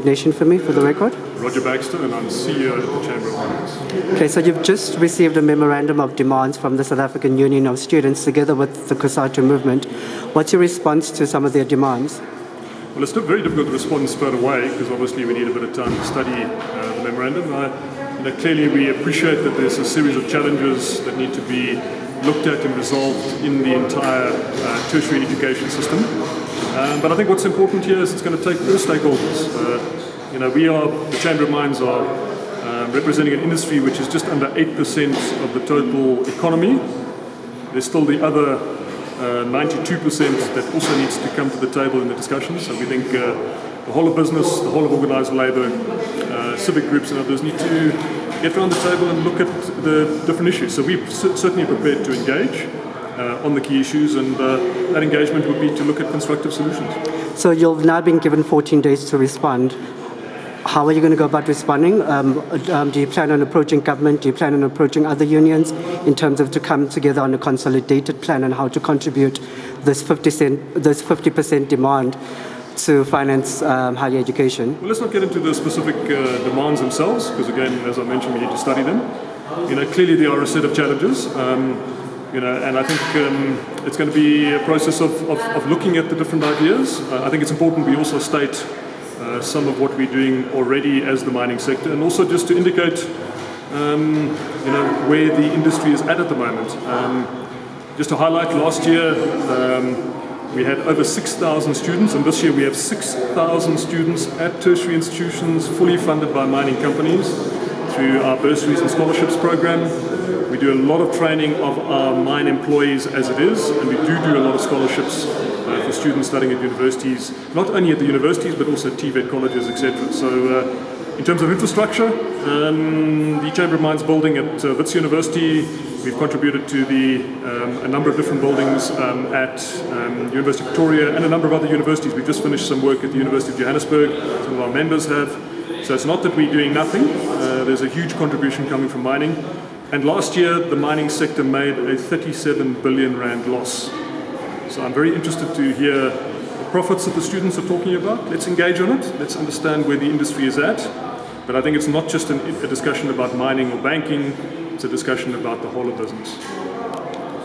Nation for me, for the record. Rodger Baxter, and I'm CEO at the Chamber of Mines. Okay, so you've just received a memorandum of demands from the South African Union of Students together with the COSATU movement. What's your response to some of their demands? Well, it's very difficult to respond straight away because obviously we need a bit of time to study the memorandum. Clearly we appreciate that there's a series of challenges that need to be looked at and resolved in the entire tertiary education system. But I think what's important here is it's going to take all stakeholders. The Chamber of Mines are representing an industry which is just under 8% of the total economy. There's still the other 92% that also needs to come to the table in the discussions. So we think the whole of business, the whole of organised labour, civic groups and others need to get around the table and look at the different issues. So we're certainly prepared to engage on the key issues, and that engagement would be to look at constructive solutions. So you've now been given 14 days to respond. How are you going to go about responding? Do you plan on approaching government? Do you plan on approaching other unions in terms of to come together on a consolidated plan on how to contribute this 50% demand to finance higher education? Well, let's not get into the specific demands themselves, because again, as I mentioned, we need to study them. Clearly there are a set of challenges. And I think it's going to be a process of looking at the different ideas. I think it's important we also state some of what we're doing already as the mining sector, and also just to indicate where the industry is at the moment. Just to highlight, last year we had over 6,000 students, and this year we have 6,000 students at tertiary institutions fully funded by mining companies through our bursaries and scholarships program. We do a lot of training of our mine employees as it is, and we do a lot of scholarships for students studying at universities, not only at the universities but also TVET colleges, etc. So in terms of infrastructure, the Chamber of Mines building at Wits University, we've contributed to a number of different buildings at University of Pretoria and a number of other universities. We've just finished some work at the University of Johannesburg, some of our members have. So it's not that we're doing nothing, there's a huge contribution coming from mining. And last year, the mining sector made a 37 billion rand loss. So I'm very interested to hear the profits that the students are talking about. Let's engage on it. Let's understand where the industry is at. But I think it's not just a discussion about mining or banking. It's a discussion about the whole of business.